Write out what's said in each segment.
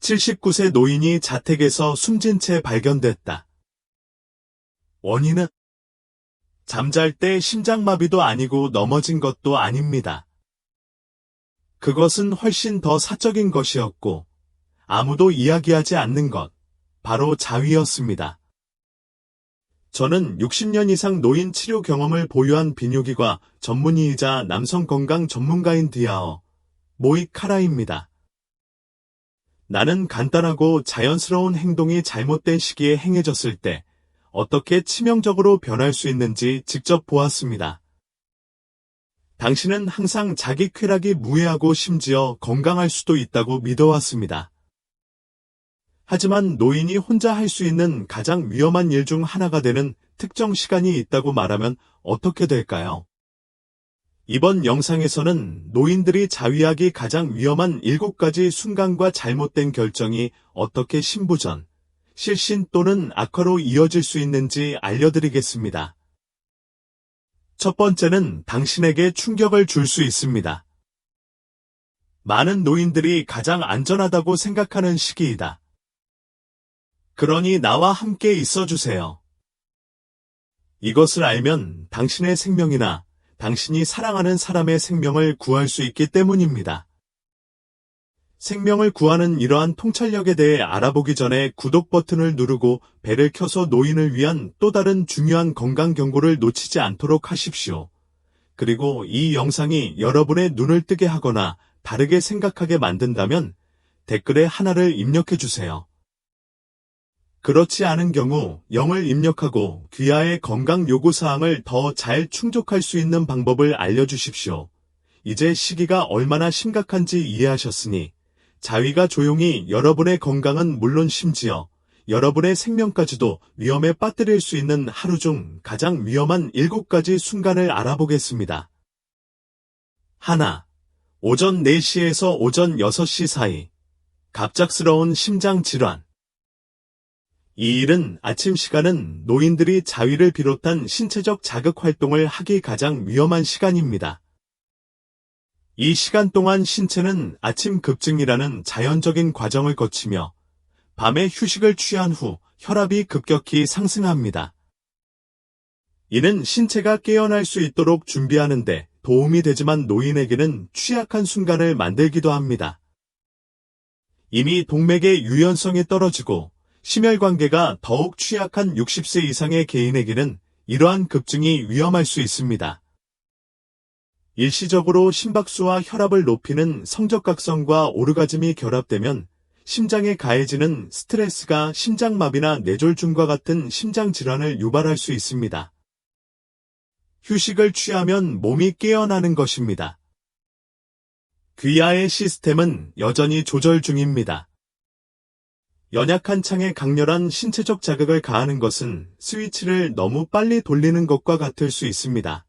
79세 노인이 자택에서 숨진 채 발견됐다. 원인은 잠잘 때 심장마비도 아니고 넘어진 것도 아닙니다. 그것은 훨씬 더 사적인 것이었고 아무도 이야기하지 않는 것, 바로 자위였습니다. 저는 60년 이상 노인 치료 경험을 보유한 비뇨기과 전문의이자 남성 건강 전문가인 디아어 모이카라입니다. 나는 간단하고 자연스러운 행동이 잘못된 시기에 행해졌을 때 어떻게 치명적으로 변할 수 있는지 직접 보았습니다. 당신은 항상 자기 쾌락이 무해하고 심지어 건강할 수도 있다고 믿어왔습니다. 하지만 노인이 혼자 할 수 있는 가장 위험한 일 중 하나가 되는 특정 시간이 있다고 말하면 어떻게 될까요? 이번 영상에서는 노인들이 자위하기 가장 위험한 7가지 순간과 잘못된 결정이 어떻게 신부전, 실신 또는 악화로 이어질 수 있는지 알려드리겠습니다. 첫 번째는 당신에게 충격을 줄 수 있습니다. 많은 노인들이 가장 안전하다고 생각하는 시기이다. 그러니 나와 함께 있어주세요. 이것을 알면 당신의 생명이나 당신이 사랑하는 사람의 생명을 구할 수 있기 때문입니다. 생명을 구하는 이러한 통찰력에 대해 알아보기 전에 구독 버튼을 누르고 벨을 켜서 노인을 위한 또 다른 중요한 건강 경고를 놓치지 않도록 하십시오. 그리고 이 영상이 여러분의 눈을 뜨게 하거나 다르게 생각하게 만든다면 댓글에 하나를 입력해주세요. 그렇지 않은 경우 0을 입력하고 귀하의 건강 요구사항을 더 잘 충족할 수 있는 방법을 알려주십시오. 이제 시기가 얼마나 심각한지 이해하셨으니 자위가 조용히 여러분의 건강은 물론 심지어 여러분의 생명까지도 위험에 빠뜨릴 수 있는 하루 중 가장 위험한 7가지 순간을 알아보겠습니다. 하나, 오전 4시에서 오전 6시 사이. 갑작스러운 심장질환. 이 일은 아침 시간은 노인들이 자위를 비롯한 신체적 자극 활동을 하기 가장 위험한 시간입니다. 이 시간 동안 신체는 아침 급증이라는 자연적인 과정을 거치며 밤에 휴식을 취한 후 혈압이 급격히 상승합니다. 이는 신체가 깨어날 수 있도록 준비하는데 도움이 되지만 노인에게는 취약한 순간을 만들기도 합니다. 이미 동맥의 유연성이 떨어지고 심혈관계가 더욱 취약한 60세 이상의 개인에게는 이러한 급증이 위험할 수 있습니다. 일시적으로 심박수와 혈압을 높이는 성적각성과 오르가즘이 결합되면 심장에 가해지는 스트레스가 심장마비나 뇌졸중과 같은 심장질환을 유발할 수 있습니다. 휴식을 취하면 몸이 깨어나는 것입니다. 귀하의 시스템은 여전히 조절 중입니다. 연약한 창에 강렬한 신체적 자극을 가하는 것은 스위치를 너무 빨리 돌리는 것과 같을 수 있습니다.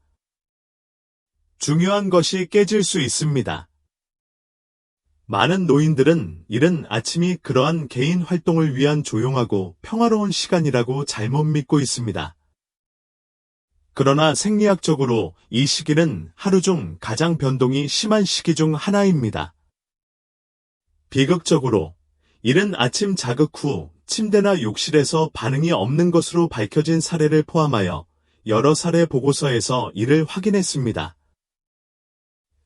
중요한 것이 깨질 수 있습니다. 많은 노인들은 이른 아침이 그러한 개인 활동을 위한 조용하고 평화로운 시간이라고 잘못 믿고 있습니다. 그러나 생리학적으로 이 시기는 하루 중 가장 변동이 심한 시기 중 하나입니다. 비극적으로 이른 아침 자극 후 침대나 욕실에서 반응이 없는 것으로 밝혀진 사례를 포함하여 여러 사례 보고서에서 이를 확인했습니다.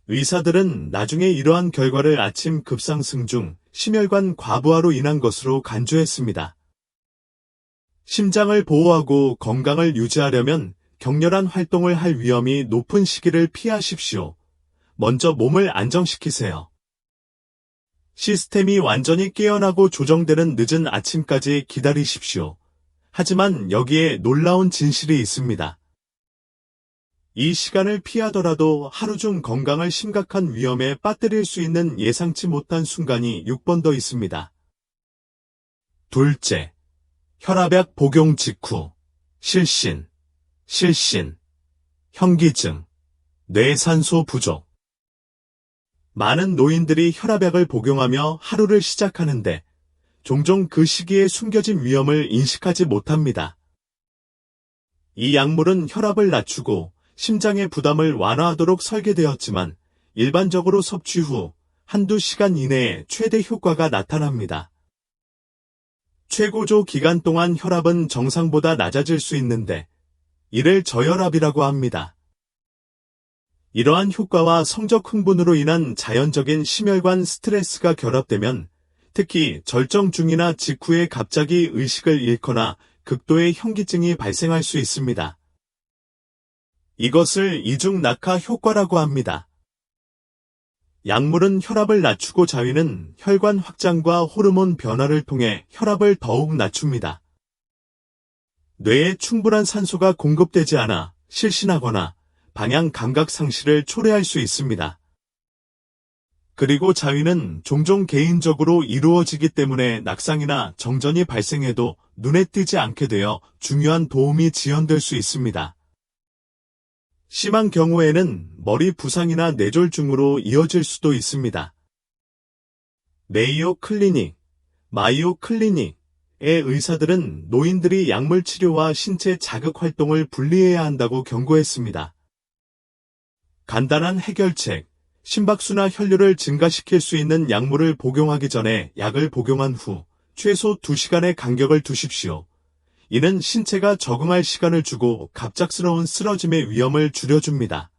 의사들은 나중에 이러한 결과를 아침 급상승 중 심혈관 과부하로 인한 것으로 간주했습니다. 심장을 보호하고 건강을 유지하려면 격렬한 활동을 할 위험이 높은 시기를 피하십시오. 먼저 몸을 안정시키세요. 시스템이 완전히 깨어나고 조정되는 늦은 아침까지 기다리십시오. 하지만 여기에 놀라운 진실이 있습니다. 이 시간을 피하더라도 하루 중 건강을 심각한 위험에 빠뜨릴 수 있는 예상치 못한 순간이 6번 더 있습니다. 둘째, 혈압약 복용 직후, 실신, 현기증, 뇌산소 부족. 많은 노인들이 혈압약을 복용하며 하루를 시작하는데 종종 그 시기에 숨겨진 위험을 인식하지 못합니다. 이 약물은 혈압을 낮추고 심장의 부담을 완화하도록 설계되었지만 일반적으로 섭취 후 한두 시간 이내에 최대 효과가 나타납니다. 최고조 기간 동안 혈압은 정상보다 낮아질 수 있는데 이를 저혈압이라고 합니다. 이러한 효과와 성적 흥분으로 인한 자연적인 심혈관 스트레스가 결합되면 특히 절정 중이나 직후에 갑자기 의식을 잃거나 극도의 현기증이 발생할 수 있습니다. 이것을 이중낙하 효과라고 합니다. 약물은 혈압을 낮추고 자위는 혈관 확장과 호르몬 변화를 통해 혈압을 더욱 낮춥니다. 뇌에 충분한 산소가 공급되지 않아 실신하거나 방향 감각 상실을 초래할 수 있습니다. 그리고 자위는 종종 개인적으로 이루어지기 때문에 낙상이나 정전이 발생해도 눈에 띄지 않게 되어 중요한 도움이 지연될 수 있습니다. 심한 경우에는 머리 부상이나 뇌졸중으로 이어질 수도 있습니다. 메이오 클리닉, 마이오 클리닉의 의사들은 노인들이 약물 치료와 신체 자극 활동을 분리해야 한다고 경고했습니다. 간단한 해결책, 심박수나 혈류를 증가시킬 수 있는 약물을 복용하기 전에 약을 복용한 후 최소 2시간의 간격을 두십시오. 이는 신체가 적응할 시간을 주고 갑작스러운 쓰러짐의 위험을 줄여줍니다.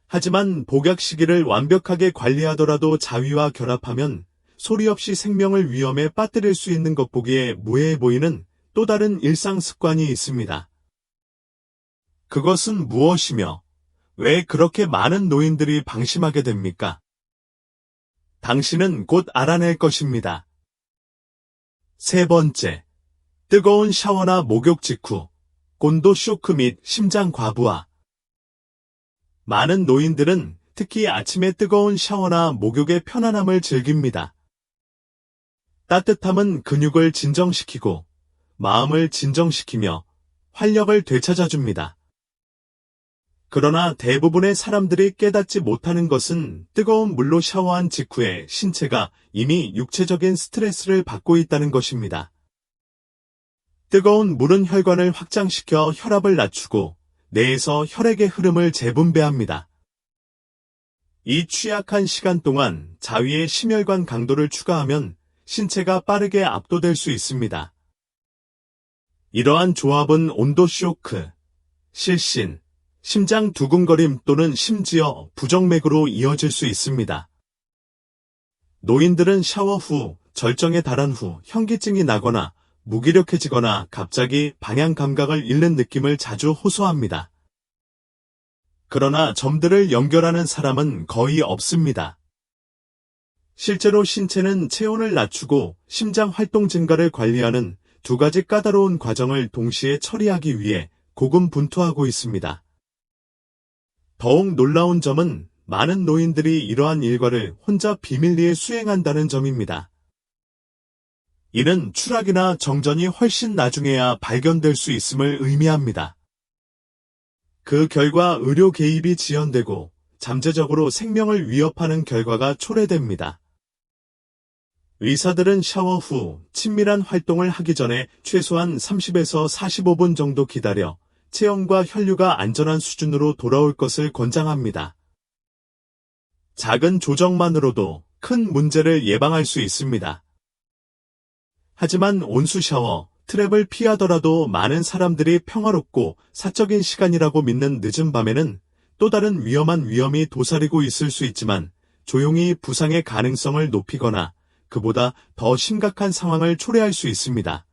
하지만 복약 시기를 완벽하게 관리하더라도 자위와 결합하면 소리 없이 생명을 위험에 빠뜨릴 수 있는 것 보기에 무해해 보이는 또 다른 일상 습관이 있습니다. 그것은 무엇이며 왜 그렇게 많은 노인들이 방심하게 됩니까? 당신은 곧 알아낼 것입니다. 세 번째, 뜨거운 샤워나 목욕 직후, 곤도 쇼크 및 심장 과부하. 많은 노인들은 특히 아침에 뜨거운 샤워나 목욕의 편안함을 즐깁니다. 따뜻함은 근육을 진정시키고 마음을 진정시키며 활력을 되찾아줍니다. 그러나 대부분의 사람들이 깨닫지 못하는 것은 뜨거운 물로 샤워한 직후에 신체가 이미 육체적인 스트레스를 받고 있다는 것입니다. 뜨거운 물은 혈관을 확장시켜 혈압을 낮추고 뇌에서 혈액의 흐름을 재분배합니다. 이 취약한 시간 동안 자위의 심혈관 강도를 추가하면 신체가 빠르게 압도될 수 있습니다. 이러한 조합은 온도 쇼크, 실신, 심장 두근거림 또는 심지어 부정맥으로 이어질 수 있습니다. 노인들은 샤워 후, 절정에 달한 후 현기증이 나거나 무기력해지거나 갑자기 방향 감각을 잃는 느낌을 자주 호소합니다. 그러나 점들을 연결하는 사람은 거의 없습니다. 실제로 신체는 체온을 낮추고 심장 활동 증가를 관리하는 두 가지 까다로운 과정을 동시에 처리하기 위해 고군분투하고 있습니다. 더욱 놀라운 점은 많은 노인들이 이러한 일과를 혼자 비밀리에 수행한다는 점입니다. 이는 추락이나 정전이 훨씬 나중에야 발견될 수 있음을 의미합니다. 그 결과 의료 개입이 지연되고 잠재적으로 생명을 위협하는 결과가 초래됩니다. 의사들은 샤워 후 친밀한 활동을 하기 전에 최소한 30에서 45분 정도 기다려 체온과 혈류가 안전한 수준으로 돌아올 것을 권장합니다. 작은 조정만으로도 큰 문제를 예방할 수 있습니다. 하지만 온수 샤워, 트랩을 피하더라도 많은 사람들이 평화롭고 사적인 시간이라고 믿는 늦은 밤에는 또 다른 위험한 위험이 도사리고 있을 수 있지만 조용히 부상의 가능성을 높이거나 그보다 더 심각한 상황을 초래할 수 있습니다.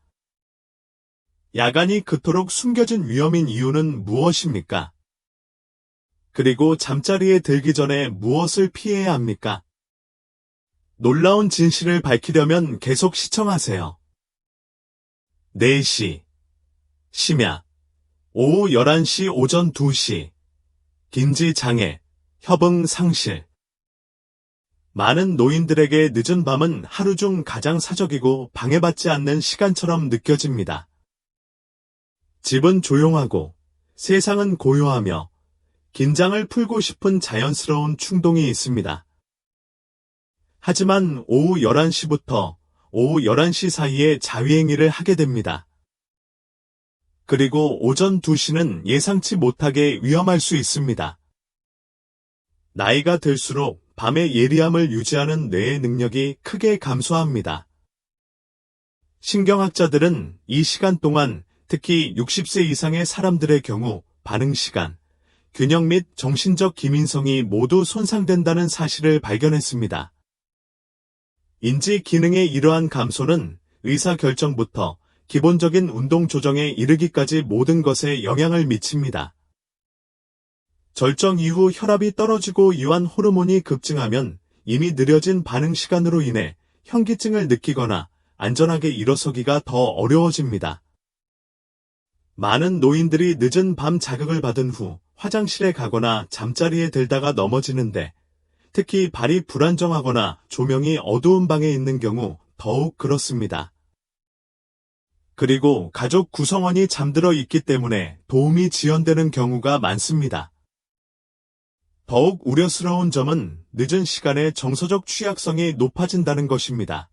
야간이 그토록 숨겨진 위험인 이유는 무엇입니까? 그리고 잠자리에 들기 전에 무엇을 피해야 합니까? 놀라운 진실을 밝히려면 계속 시청하세요. 4시, 심야, 오후 11시 오전 2시, 긴지 장애, 협응 상실. 많은 노인들에게 늦은 밤은 하루 중 가장 사적이고 방해받지 않는 시간처럼 느껴집니다. 집은 조용하고 세상은 고요하며 긴장을 풀고 싶은 자연스러운 충동이 있습니다. 하지만 오후 11시부터 오후 11시 사이에 자위행위를 하게 됩니다. 그리고 오전 2시는 예상치 못하게 위험할 수 있습니다. 나이가 들수록 밤의 예리함을 유지하는 뇌의 능력이 크게 감소합니다. 신경학자들은 이 시간 동안 특히 60세 이상의 사람들의 경우 반응 시간, 균형 및 정신적 기민성이 모두 손상된다는 사실을 발견했습니다. 인지 기능의 이러한 감소는 의사결정부터 기본적인 운동 조정에 이르기까지 모든 것에 영향을 미칩니다. 절정 이후 혈압이 떨어지고 이완 호르몬이 급증하면 이미 느려진 반응 시간으로 인해 현기증을 느끼거나 안전하게 일어서기가 더 어려워집니다. 많은 노인들이 늦은 밤 자극을 받은 후 화장실에 가거나 잠자리에 들다가 넘어지는데 특히 발이 불안정하거나 조명이 어두운 방에 있는 경우 더욱 그렇습니다. 그리고 가족 구성원이 잠들어 있기 때문에 도움이 지연되는 경우가 많습니다. 더욱 우려스러운 점은 늦은 시간에 정서적 취약성이 높아진다는 것입니다.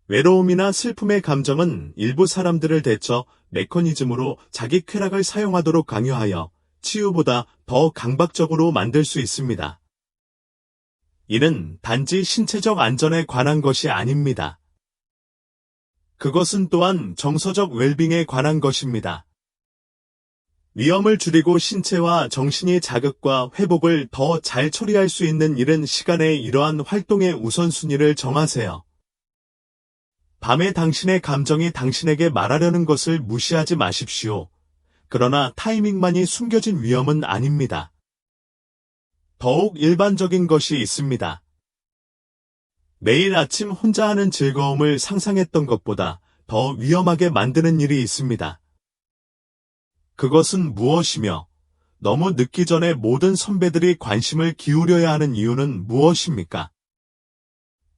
외로움이나 슬픔의 감정은 일부 사람들을 대처 메커니즘으로 자기 쾌락을 사용하도록 강요하여 치유보다 더 강박적으로 만들 수 있습니다. 이는 단지 신체적 안전에 관한 것이 아닙니다. 그것은 또한 정서적 웰빙에 관한 것입니다. 위험을 줄이고 신체와 정신의 자극과 회복을 더 잘 처리할 수 있는 이른 시간에 이러한 활동의 우선순위를 정하세요. 밤에 당신의 감정이 당신에게 말하려는 것을 무시하지 마십시오. 그러나 타이밍만이 숨겨진 위험은 아닙니다. 더욱 일반적인 것이 있습니다. 매일 아침 혼자 하는 즐거움을 상상했던 것보다 더 위험하게 만드는 일이 있습니다. 그것은 무엇이며 너무 늦기 전에 모든 선배들이 관심을 기울여야 하는 이유는 무엇입니까?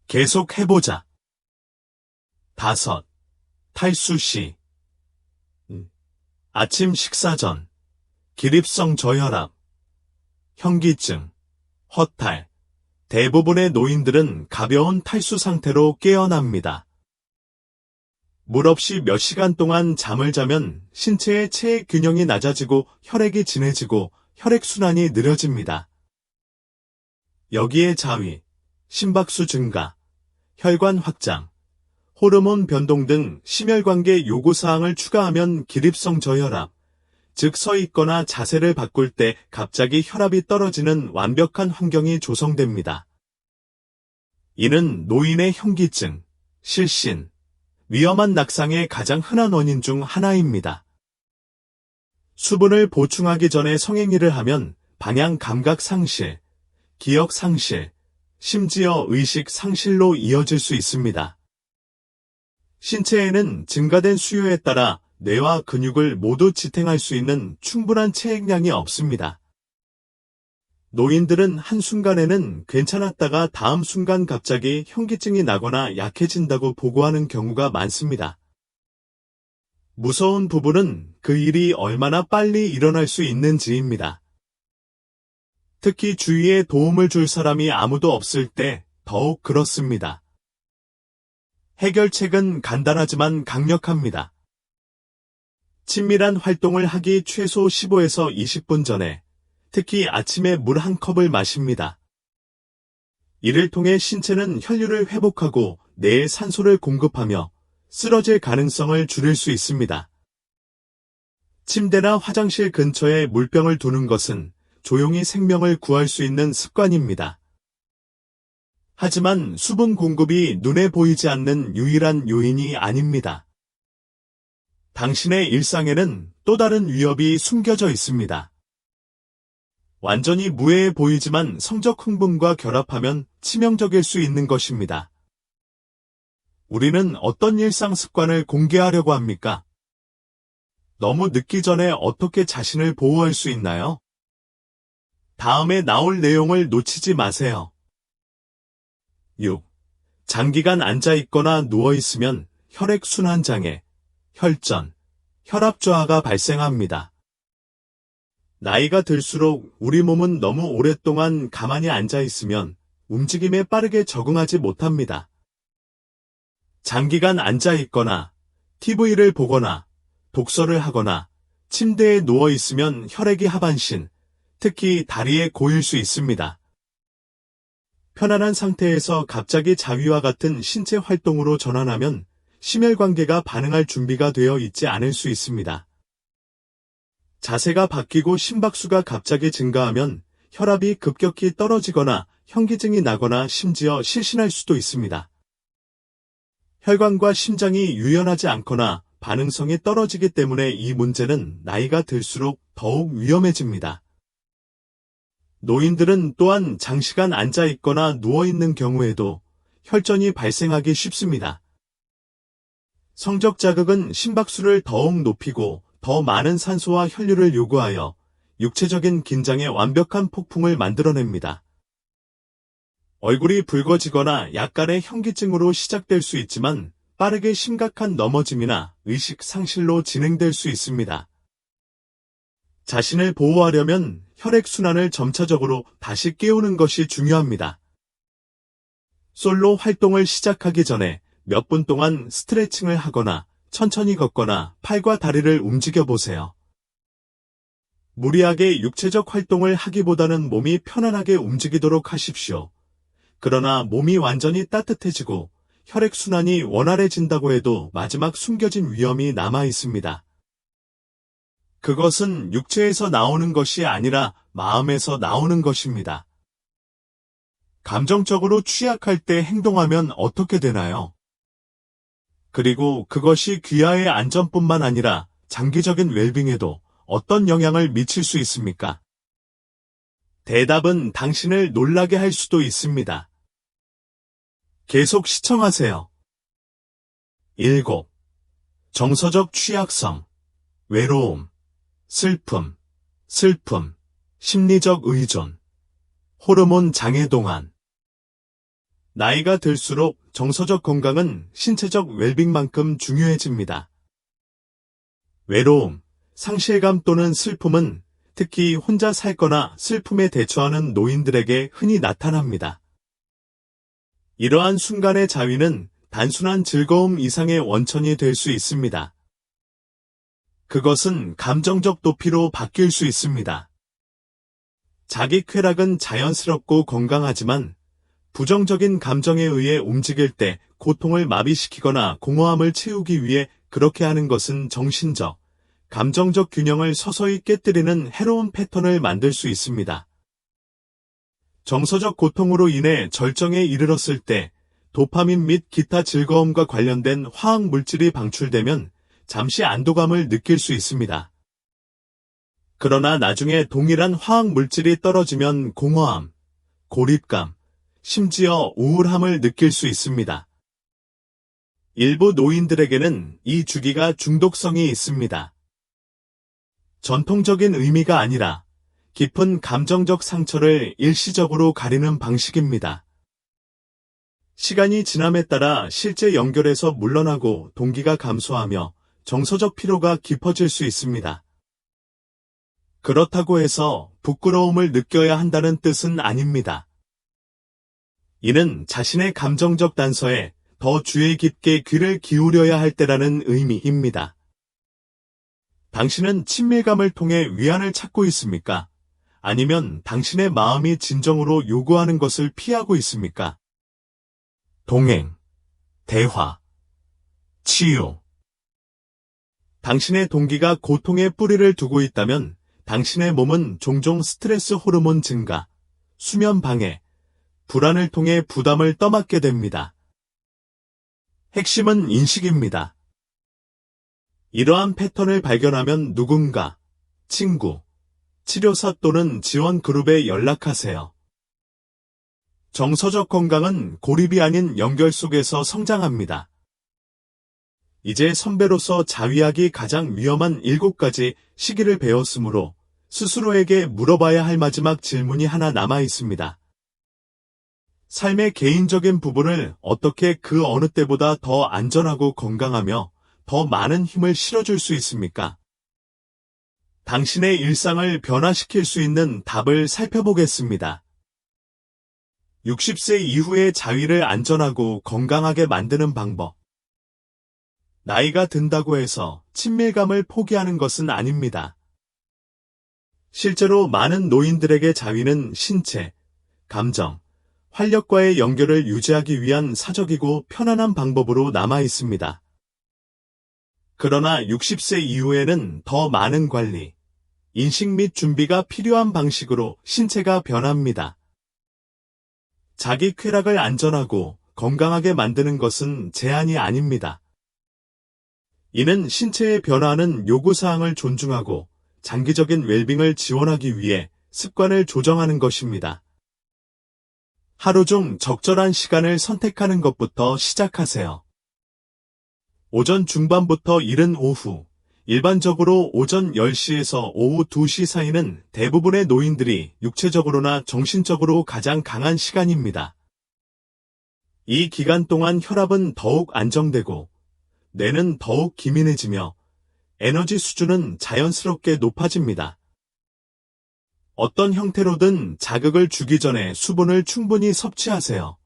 계속 해보자. 5. 탈수 시. 아침 식사 전. 기립성 저혈압. 현기증. 허탈. 대부분의 노인들은 가벼운 탈수 상태로 깨어납니다. 물 없이 몇 시간 동안 잠을 자면 신체의 체액 균형이 낮아지고 혈액이 진해지고 혈액순환이 느려집니다. 여기에 자위, 심박수 증가, 혈관 확장, 호르몬 변동 등 심혈관계 요구사항을 추가하면 기립성 저혈압, 즉 서 있거나 자세를 바꿀 때 갑자기 혈압이 떨어지는 완벽한 환경이 조성됩니다. 이는 노인의 현기증, 실신, 위험한 낙상의 가장 흔한 원인 중 하나입니다. 수분을 보충하기 전에 성행위를 하면 방향 감각 상실, 기억 상실, 심지어 의식 상실로 이어질 수 있습니다. 신체에는 증가된 수요에 따라 뇌와 근육을 모두 지탱할 수 있는 충분한 체액량이 없습니다. 노인들은 한순간에는 괜찮았다가 다음 순간 갑자기 현기증이 나거나 약해진다고 보고하는 경우가 많습니다. 무서운 부분은 그 일이 얼마나 빨리 일어날 수 있는지입니다. 특히 주위에 도움을 줄 사람이 아무도 없을 때 더욱 그렇습니다. 해결책은 간단하지만 강력합니다. 친밀한 활동을 하기 최소 15에서 20분 전에 특히 아침에 물 한 컵을 마십니다. 이를 통해 신체는 혈류를 회복하고 뇌에 산소를 공급하며 쓰러질 가능성을 줄일 수 있습니다. 침대나 화장실 근처에 물병을 두는 것은 조용히 생명을 구할 수 있는 습관입니다. 하지만 수분 공급이 눈에 보이지 않는 유일한 요인이 아닙니다. 당신의 일상에는 또 다른 위협이 숨겨져 있습니다. 완전히 무해해 보이지만 성적 흥분과 결합하면 치명적일 수 있는 것입니다. 우리는 어떤 일상 습관을 공개하려고 합니까? 너무 늦기 전에 어떻게 자신을 보호할 수 있나요? 다음에 나올 내용을 놓치지 마세요. 6. 장기간 앉아있거나 누워있으면 혈액순환장애, 혈전, 혈압 저하가 발생합니다. 나이가 들수록 우리 몸은 너무 오랫동안 가만히 앉아있으면 움직임에 빠르게 적응하지 못합니다. 장기간 앉아있거나 TV를 보거나 독서를 하거나 침대에 누워있으면 혈액이 하반신, 특히 다리에 고일 수 있습니다. 편안한 상태에서 갑자기 자위와 같은 신체 활동으로 전환하면 심혈관계가 반응할 준비가 되어 있지 않을 수 있습니다. 자세가 바뀌고 심박수가 갑자기 증가하면 혈압이 급격히 떨어지거나 현기증이 나거나 심지어 실신할 수도 있습니다. 혈관과 심장이 유연하지 않거나 반응성이 떨어지기 때문에 이 문제는 나이가 들수록 더욱 위험해집니다. 노인들은 또한 장시간 앉아 있거나 누워 있는 경우에도 혈전이 발생하기 쉽습니다. 성적 자극은 심박수를 더욱 높이고 더 많은 산소와 혈류를 요구하여 육체적인 긴장의 완벽한 폭풍을 만들어냅니다. 얼굴이 붉어지거나 약간의 현기증으로 시작될 수 있지만 빠르게 심각한 넘어짐이나 의식 상실로 진행될 수 있습니다. 자신을 보호하려면 혈액순환을 점차적으로 다시 깨우는 것이 중요합니다. 솔로 활동을 시작하기 전에 몇 분 동안 스트레칭을 하거나 천천히 걷거나 팔과 다리를 움직여 보세요. 무리하게 육체적 활동을 하기보다는 몸이 편안하게 움직이도록 하십시오. 그러나 몸이 완전히 따뜻해지고 혈액순환이 원활해진다고 해도 마지막 숨겨진 위험이 남아 있습니다. 그것은 육체에서 나오는 것이 아니라 마음에서 나오는 것입니다. 감정적으로 취약할 때 행동하면 어떻게 되나요? 그리고 그것이 귀하의 안전뿐만 아니라 장기적인 웰빙에도 어떤 영향을 미칠 수 있습니까? 대답은 당신을 놀라게 할 수도 있습니다. 계속 시청하세요. 7. 정서적 취약성, 외로움, 슬픔, 심리적 의존, 호르몬 장애 동안. 나이가 들수록 정서적 건강은 신체적 웰빙만큼 중요해집니다. 외로움, 상실감 또는 슬픔은 특히 혼자 살거나 슬픔에 대처하는 노인들에게 흔히 나타납니다. 이러한 순간의 자위는 단순한 즐거움 이상의 원천이 될 수 있습니다. 그것은 감정적 도피로 바뀔 수 있습니다. 자기 쾌락은 자연스럽고 건강하지만 부정적인 감정에 의해 움직일 때 고통을 마비시키거나 공허함을 채우기 위해 그렇게 하는 것은 정신적, 감정적 균형을 서서히 깨뜨리는 해로운 패턴을 만들 수 있습니다. 정서적 고통으로 인해 절정에 이르렀을 때 도파민 및 기타 즐거움과 관련된 화학 물질이 방출되면 잠시 안도감을 느낄 수 있습니다. 그러나 나중에 동일한 화학 물질이 떨어지면 공허함, 고립감, 심지어 우울함을 느낄 수 있습니다. 일부 노인들에게는 이 주기가 중독성이 있습니다. 전통적인 의미가 아니라 깊은 감정적 상처를 일시적으로 가리는 방식입니다. 시간이 지남에 따라 실제 연결에서 물러나고 동기가 감소하며 정서적 피로가 깊어질 수 있습니다. 그렇다고 해서 부끄러움을 느껴야 한다는 뜻은 아닙니다. 이는 자신의 감정적 단서에 더 주의 깊게 귀를 기울여야 할 때라는 의미입니다. 당신은 친밀감을 통해 위안을 찾고 있습니까? 아니면 당신의 마음이 진정으로 요구하는 것을 피하고 있습니까? 동행, 대화, 치유. 당신의 동기가 고통의 뿌리를 두고 있다면 당신의 몸은 종종 스트레스 호르몬 증가, 수면 방해, 불안을 통해 부담을 떠맡게 됩니다. 핵심은 인식입니다. 이러한 패턴을 발견하면 누군가, 친구, 치료사 또는 지원 그룹에 연락하세요. 정서적 건강은 고립이 아닌 연결 속에서 성장합니다. 이제 선배로서 자위하기 가장 위험한 7가지 시기를 배웠으므로 스스로에게 물어봐야 할 마지막 질문이 하나 남아 있습니다. 삶의 개인적인 부분을 어떻게 그 어느 때보다 더 안전하고 건강하며 더 많은 힘을 실어줄 수 있습니까? 당신의 일상을 변화시킬 수 있는 답을 살펴보겠습니다. 60세 이후의 자위를 안전하고 건강하게 만드는 방법. 나이가 든다고 해서 친밀감을 포기하는 것은 아닙니다. 실제로 많은 노인들에게 자위는 신체, 감정, 활력과의 연결을 유지하기 위한 사적이고 편안한 방법으로 남아 있습니다. 그러나 60세 이후에는 더 많은 관리, 인식 및 준비가 필요한 방식으로 신체가 변합니다. 자기 쾌락을 안전하고 건강하게 만드는 것은 제한이 아닙니다. 이는 신체의 변화하는 요구사항을 존중하고 장기적인 웰빙을 지원하기 위해 습관을 조정하는 것입니다. 하루 중 적절한 시간을 선택하는 것부터 시작하세요. 오전 중반부터 이른 오후, 일반적으로 오전 10시에서 오후 2시 사이는 대부분의 노인들이 육체적으로나 정신적으로 가장 강한 시간입니다. 이 기간 동안 혈압은 더욱 안정되고 뇌는 더욱 기민해지며 에너지 수준은 자연스럽게 높아집니다. 어떤 형태로든 자극을 주기 전에 수분을 충분히 섭취하세요.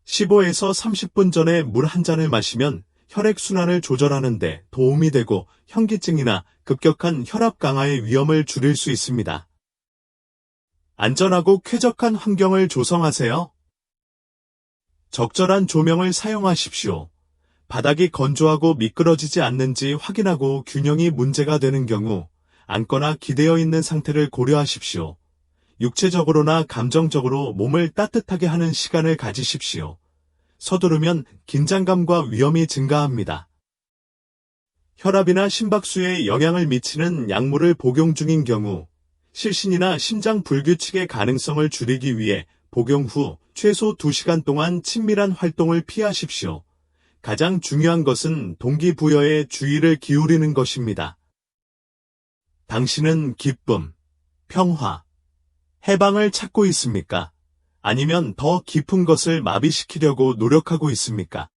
15에서 30분 전에 물 한 잔을 마시면 혈액순환을 조절하는 데 도움이 되고 현기증이나 급격한 혈압 강화의 위험을 줄일 수 있습니다. 안전하고 쾌적한 환경을 조성하세요. 적절한 조명을 사용하십시오. 바닥이 건조하고 미끄러지지 않는지 확인하고 균형이 문제가 되는 경우 앉거나 기대어 있는 상태를 고려하십시오. 육체적으로나 감정적으로 몸을 따뜻하게 하는 시간을 가지십시오. 서두르면 긴장감과 위험이 증가합니다. 혈압이나 심박수에 영향을 미치는 약물을 복용 중인 경우 실신이나 심장 불규칙의 가능성을 줄이기 위해 복용 후 최소 2시간 동안 친밀한 활동을 피하십시오. 가장 중요한 것은 동기부여에 주의를 기울이는 것입니다. 당신은 기쁨, 평화, 해방을 찾고 있습니까? 아니면 더 깊은 것을 마비시키려고 노력하고 있습니까?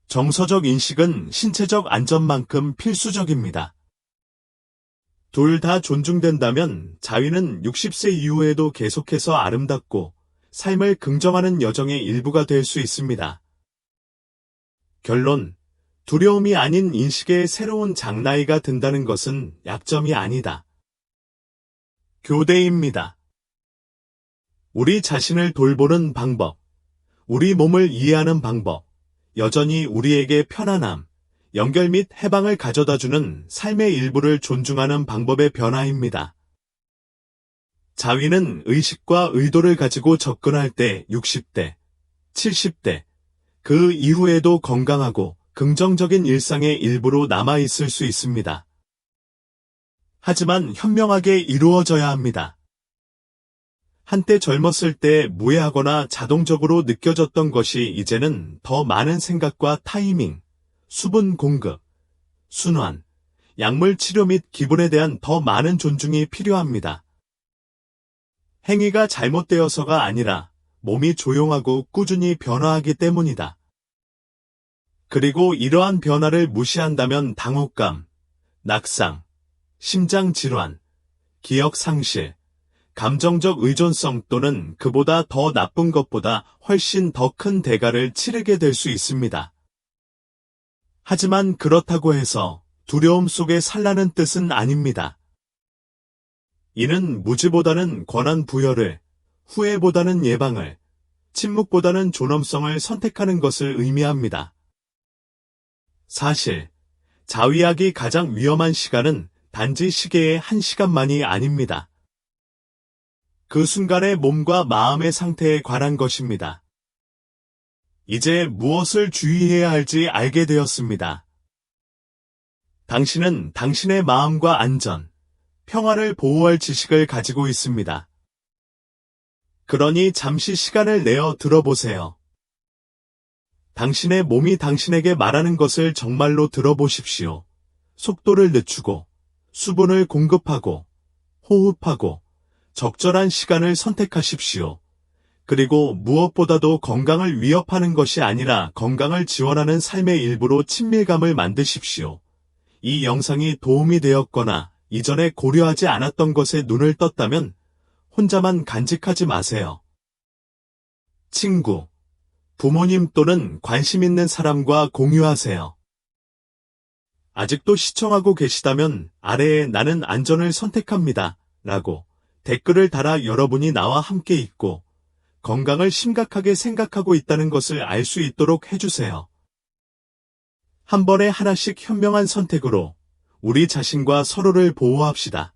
정서적 인식은 신체적 안전만큼 필수적입니다. 둘 다 존중된다면 자위는 60세 이후에도 계속해서 아름답고 삶을 긍정하는 여정의 일부가 될 수 있습니다. 결론, 두려움이 아닌 인식의 새로운 장나이가 든다는 것은 약점이 아니다. 교대입니다. 우리 자신을 돌보는 방법, 우리 몸을 이해하는 방법, 여전히 우리에게 편안함, 연결 및 해방을 가져다주는 삶의 일부를 존중하는 방법의 변화입니다. 자위는 의식과 의도를 가지고 접근할 때 60대, 70대, 그 이후에도 건강하고 긍정적인 일상의 일부로 남아있을 수 있습니다. 하지만 현명하게 이루어져야 합니다. 한때 젊었을 때 무해하거나 자동적으로 느껴졌던 것이 이제는 더 많은 생각과 타이밍, 수분 공급, 순환, 약물 치료 및 기분에 대한 더 많은 존중이 필요합니다. 행위가 잘못되어서가 아니라 몸이 조용하고 꾸준히 변화하기 때문이다. 그리고 이러한 변화를 무시한다면 당혹감, 낙상, 심장질환, 기억 상실, 감정적 의존성 또는 그보다 더 나쁜 것보다 훨씬 더 큰 대가를 치르게 될 수 있습니다. 하지만 그렇다고 해서 두려움 속에 살라는 뜻은 아닙니다. 이는 무지보다는 권한 부여를, 후회보다는 예방을, 침묵보다는 존엄성을 선택하는 것을 의미합니다. 사실, 자위하기 가장 위험한 시간은 단지 시계의 1시간만이 아닙니다. 그 순간의 몸과 마음의 상태에 관한 것입니다. 이제 무엇을 주의해야 할지 알게 되었습니다. 당신은 당신의 마음과 안전, 평화를 보호할 지식을 가지고 있습니다. 그러니 잠시 시간을 내어 들어보세요. 당신의 몸이 당신에게 말하는 것을 정말로 들어보십시오. 속도를 늦추고, 수분을 공급하고, 호흡하고, 적절한 시간을 선택하십시오. 그리고 무엇보다도 건강을 위협하는 것이 아니라 건강을 지원하는 삶의 일부로 친밀감을 만드십시오. 이 영상이 도움이 되었거나 이전에 고려하지 않았던 것에 눈을 떴다면 혼자만 간직하지 마세요. 친구, 부모님 또는 관심 있는 사람과 공유하세요. 아직도 시청하고 계시다면 아래에 나는 안전을 선택합니다. 라고 댓글을 달아 여러분이 나와 함께 있고 건강을 심각하게 생각하고 있다는 것을 알 수 있도록 해주세요. 한 번에 하나씩 현명한 선택으로 우리 자신과 서로를 보호합시다.